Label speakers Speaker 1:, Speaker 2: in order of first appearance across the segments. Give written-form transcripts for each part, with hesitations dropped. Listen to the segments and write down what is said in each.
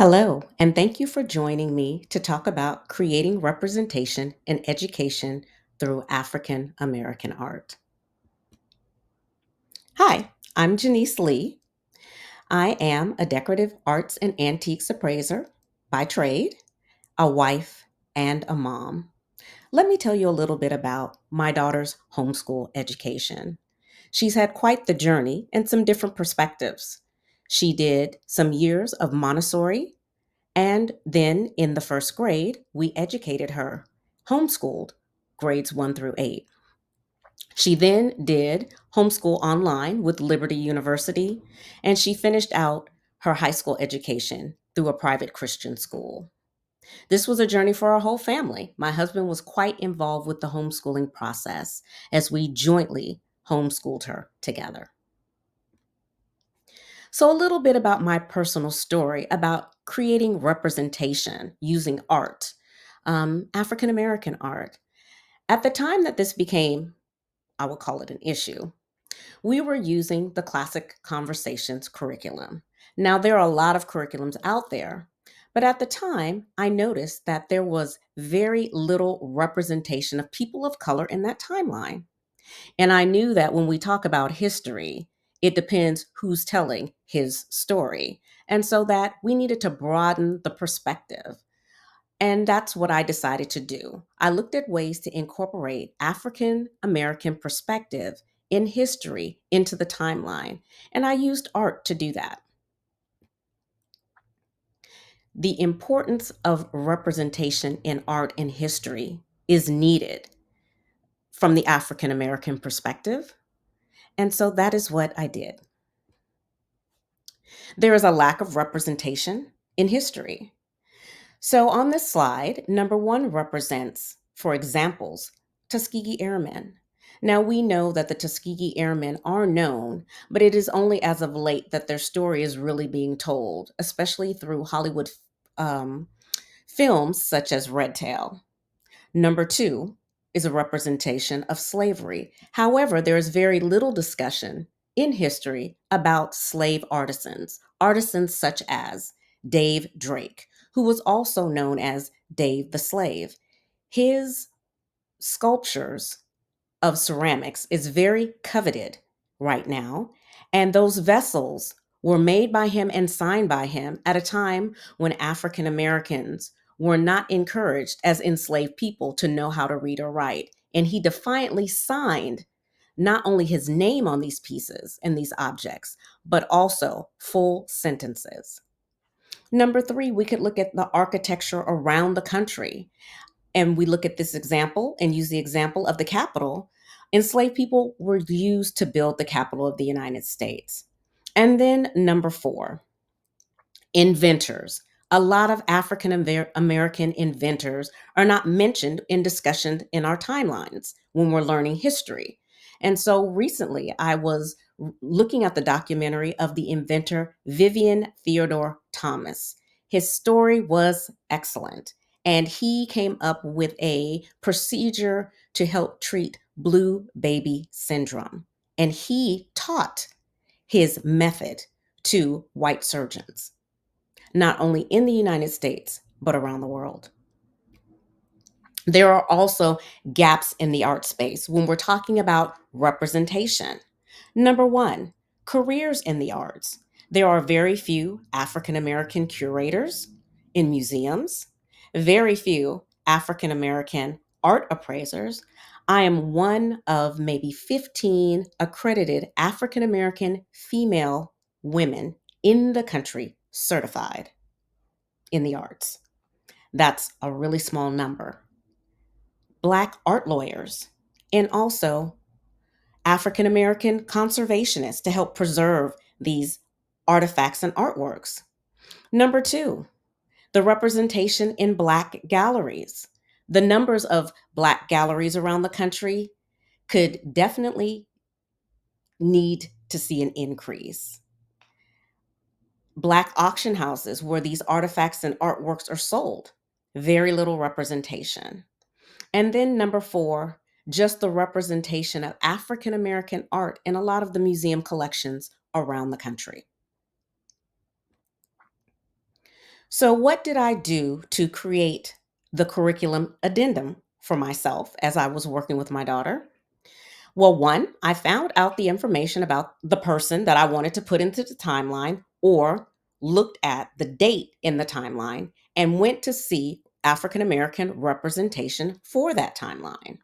Speaker 1: Hello, and thank you for joining me to talk about creating representation in education through African American art. Hi, I'm Genice Lee. I am a decorative arts and antiques appraiser by trade, a wife, and a mom. Let me tell you a little bit about my daughter's homeschool education. She's had quite the journey and some different perspectives. She did some years of Montessori. And then in the first grade, we educated her, homeschooled grades 1 through 8. She then did homeschool online with Liberty University, and she finished out her high school education through a private Christian school. This was a journey for our whole family. My husband was quite involved with the homeschooling process as we jointly homeschooled her together. So, a little bit about my personal story about creating representation using art, African American art. At the time that this became, I would call it an issue, we were using the classic conversations curriculum. Now, there are a lot of curriculums out there, but at the time, I noticed that there was very little representation of people of color in that timeline. And I knew that when we talk about history, it depends who's telling his story. And so that we needed to broaden the perspective. And that's what I decided to do. I looked at ways to incorporate African American perspective in history into the timeline. And I used art to do that. The importance of representation in art and history is needed from the African American perspective. And so that is what I did. There is a lack of representation in history. So on this slide, number one represents, for examples, Tuskegee Airmen. Now we know that the Tuskegee Airmen are known, but it is only as of late that their story is really being told, especially through Hollywood um, films such as Red Tail. Number two is a representation of slavery. However, there is very little discussion in history about slave artisans, artisans such as Dave Drake, who was also known as Dave the Slave. His sculptures of ceramics is very coveted right now. And those vessels were made by him and signed by him at a time when African Americans were not encouraged as enslaved people to know how to read or write. And he defiantly signed not only his name on these pieces and these objects, but also full sentences. Number three, we could look at the architecture around the country, and we look at this example and use the example of the Capitol. Enslaved people were used to build the capital of the United States. And then number four, inventors. A lot of African American inventors are not mentioned in discussion in our timelines when we're learning history. And so recently I was looking at the documentary of the inventor Vivian Theodore Thomas. His story was excellent, and he came up with a procedure to help treat blue baby syndrome. And he taught his method to white surgeons, not only in the United States, but around the world. There are also gaps in the art space when we're talking about representation. Number one, careers in the arts. There are very few African American curators in museums, very few African American art appraisers. I am one of maybe 15 accredited African American female women in the country certified in the arts. That's a really small number. Black art lawyers, and also African American conservationists to help preserve these artifacts and artworks. Number two, the representation in Black galleries. The numbers of Black galleries around the country could definitely need to see an increase. Black auction houses where these artifacts and artworks are sold, very little representation. And then number four, just the representation of African American art in a lot of the museum collections around the country. So, what did I do to create the curriculum addendum for myself as I was working with my daughter? Well, one, I found out the information about the person that I wanted to put into the timeline or looked at the date in the timeline and went to see African American representation for that timeline.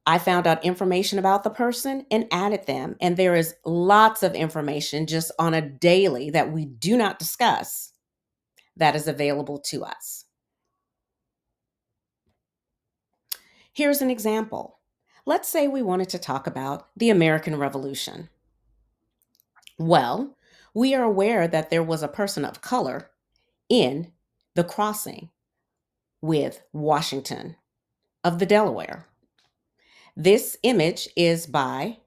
Speaker 1: I found out information about the person and added them. And there is lots of information just on a daily that we do not discuss that is available to us. Here's an example. Let's say we wanted to talk about the American Revolution. Well, we are aware that there was a person of color in the crossing with Washington of the Delaware. This image is by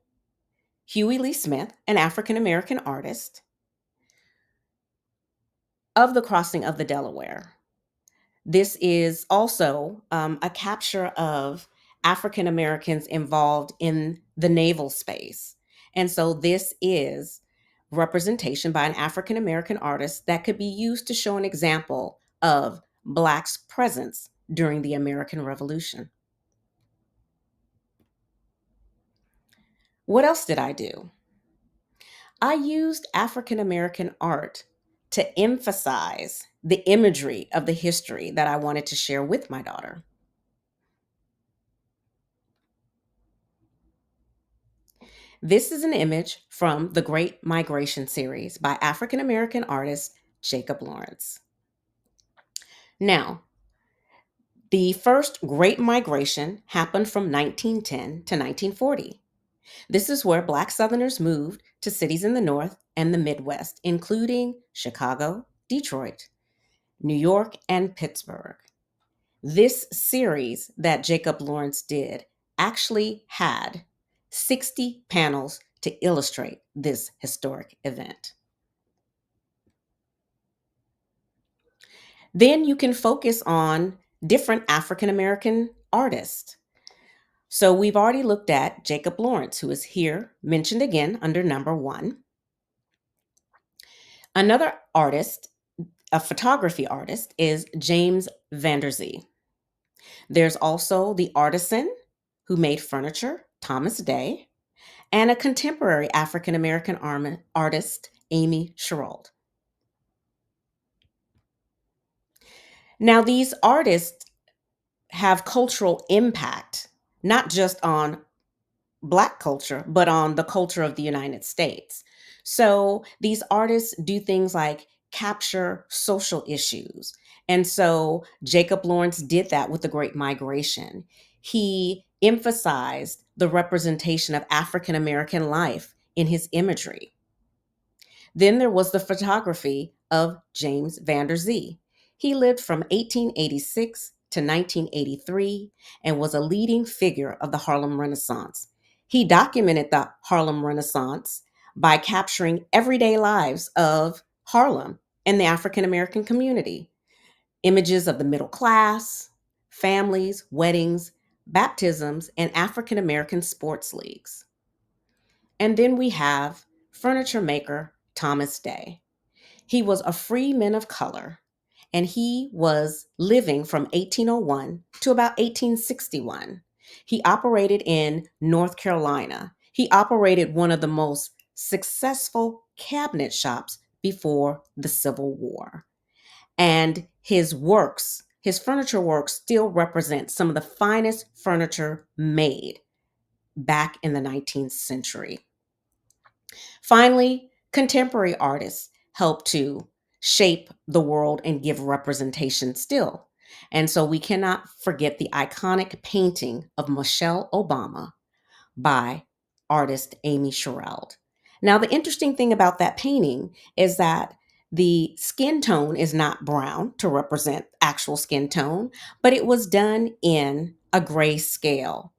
Speaker 1: Huey Lee Smith, an African American artist, of the crossing of the Delaware. This is also a capture of African Americans involved in the naval space. And so this is representation by an African American artist that could be used to show an example of Blacks' presence during the American Revolution. What else did I do? I used African American art to emphasize the imagery of the history that I wanted to share with my daughter. This is an image from the Great Migration series by African American artist Jacob Lawrence. Now, the first Great Migration happened from 1910 to 1940. This is where Black Southerners moved to cities in the North and the Midwest, including Chicago, Detroit, New York, and Pittsburgh. This series that Jacob Lawrence did actually had 60 panels to illustrate this historic event. Then you can focus on different African American artists. So we've already looked at Jacob Lawrence, who is here mentioned again under number one. Another artist, a photography artist, is James Vanderzee. There's also the artisan who made furniture, Thomas Day, and a contemporary African American artist, Amy Sherald. Now, these artists have cultural impact, not just on Black culture, but on the culture of the United States. So these artists do things like capture social issues. And so Jacob Lawrence did that with the Great Migration. He emphasized the representation of African American life in his imagery. Then there was the photography of James Vanderzee. He lived from 1886 to 1983 and was a leading figure of the Harlem Renaissance. He documented the Harlem Renaissance by capturing everyday lives of Harlem and the African American community. Images of the middle class, families, weddings, baptisms, and African American sports leagues. And then we have furniture maker Thomas Day. He was a free man of color, and he was living from 1801 to about 1861. He operated in North Carolina. He operated one of the most successful cabinet shops before the Civil War. And his furniture works still represent some of the finest furniture made back in the 19th century. Finally, contemporary artists help to shape the world and give representation still. And so we cannot forget the iconic painting of Michelle Obama by artist Amy Sherald. Now, the interesting thing about that painting is that the skin tone is not brown to represent actual skin tone, but it was done in a gray scale,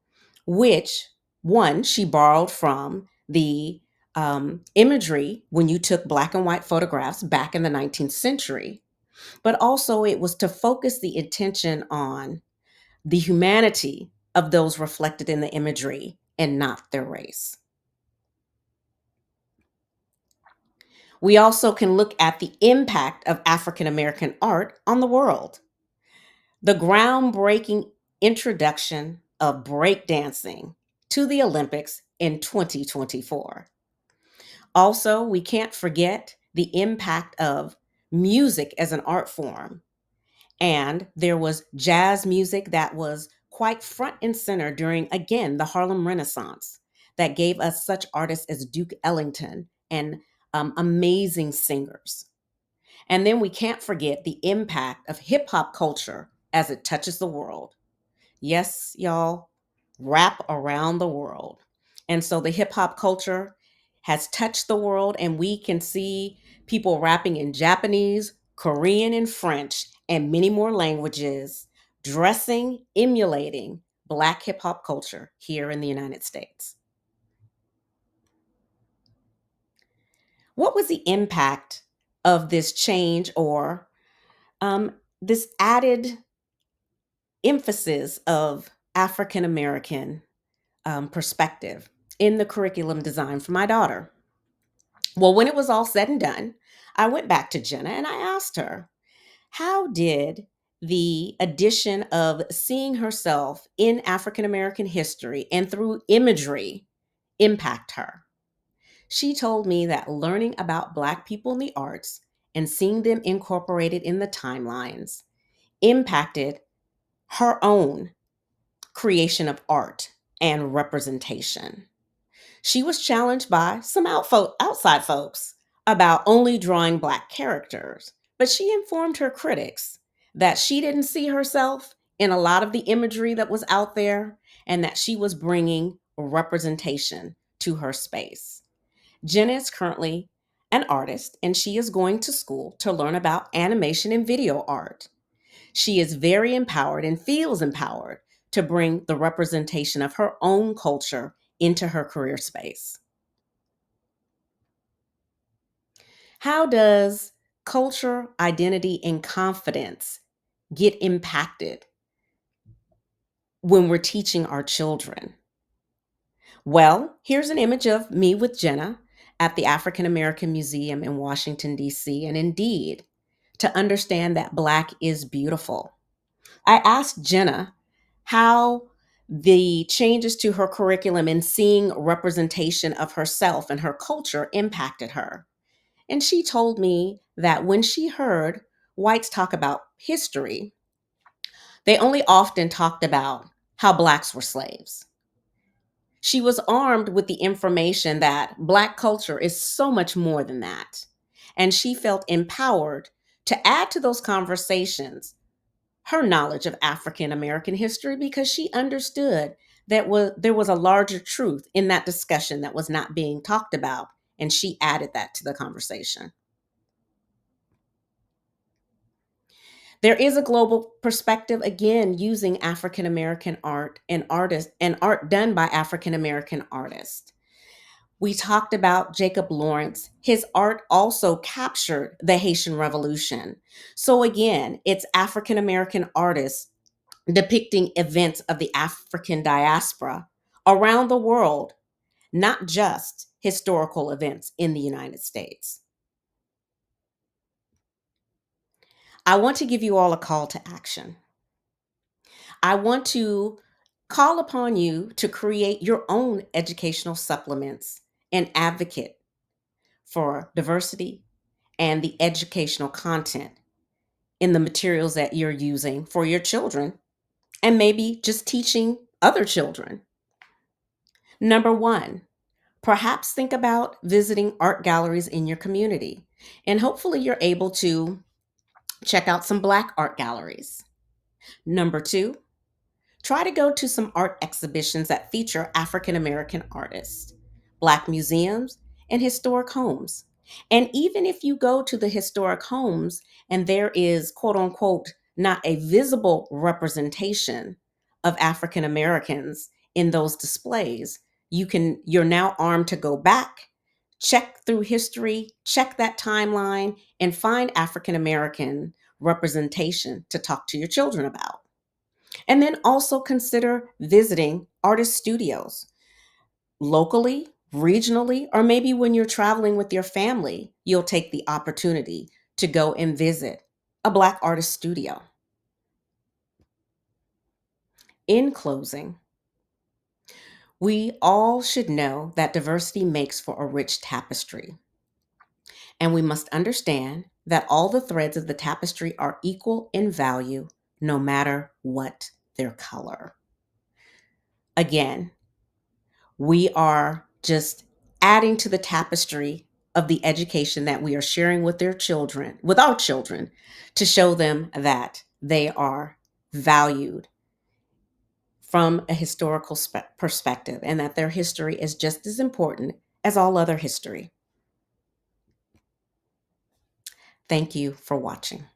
Speaker 1: which one, she borrowed from the imagery when you took black and white photographs back in the 19th century, but also it was to focus the attention on the humanity of those reflected in the imagery and not their race. We also can look at the impact of African American art on the world. The groundbreaking introduction of breakdancing to the Olympics in 2024. Also, we can't forget the impact of music as an art form. And there was jazz music that was quite front and center during, again, the Harlem Renaissance that gave us such artists as Duke Ellington and amazing singers. And then we can't forget the impact of hip hop culture as it touches the world. Yes, y'all, rap around the world. And so the hip hop culture has touched the world, and we can see people rapping in Japanese, Korean, and French, and many more languages, dressing, emulating Black hip hop culture here in the United States. What was the impact of this change or this added emphasis of African American perspective in the curriculum design for my daughter? Well, when it was all said and done, I went back to Jenna and I asked her, how did the addition of seeing herself in African American history and through imagery impact her? She told me that learning about Black people in the arts and seeing them incorporated in the timelines impacted her own creation of art and representation. She was challenged by some outside folks about only drawing Black characters, but she informed her critics that she didn't see herself in a lot of the imagery that was out there and that she was bringing representation to her space. Jenna is currently an artist and she is going to school to learn about animation and video art. She is very empowered and feels empowered to bring the representation of her own culture into her career space. How does culture, identity, and confidence get impacted when we're teaching our children? Well, here's an image of me with Jenna at the African American Museum in Washington, D.C. And indeed, to understand that Black is beautiful. I asked Jenna how the changes to her curriculum and seeing representation of herself and her culture impacted her. And she told me that when she heard whites talk about history, they only often talked about how Blacks were slaves. She was armed with the information that Black culture is so much more than that. And she felt empowered to add to those conversations her knowledge of African American history because she understood that there was a larger truth in that discussion that was not being talked about. And she added that to the conversation. There is a global perspective, again, using African American art and artists and art done by African American artists. We talked about Jacob Lawrence. His art also captured the Haitian Revolution. So again, it's African American artists depicting events of the African diaspora around the world, not just historical events in the United States. I want to give you all a call to action. I want to call upon you to create your own educational supplements and advocate for diversity and the educational content in the materials that you're using for your children and maybe just teaching other children. Number one, perhaps think about visiting art galleries in your community. And hopefully, you're able to check out some Black art galleries. Number two, try to go to some art exhibitions that feature African American artists, Black museums, and historic homes. And even if you go to the historic homes and there is, quote unquote, not a visible representation of African Americans in those displays, you're now armed to go back, check through history, check that timeline, and find African American representation to talk to your children about. And then also consider visiting artist studios locally Regionally, or maybe when you're traveling with your family, you'll take the opportunity to go and visit a Black artist studio. In closing, we all should know that diversity makes for a rich tapestry. And we must understand that all the threads of the tapestry are equal in value, no matter what their color. Again, we are just adding to the tapestry of the education that we are sharing with with our children, to show them that they are valued from a historical perspective and that their history is just as important as all other history. Thank you for watching.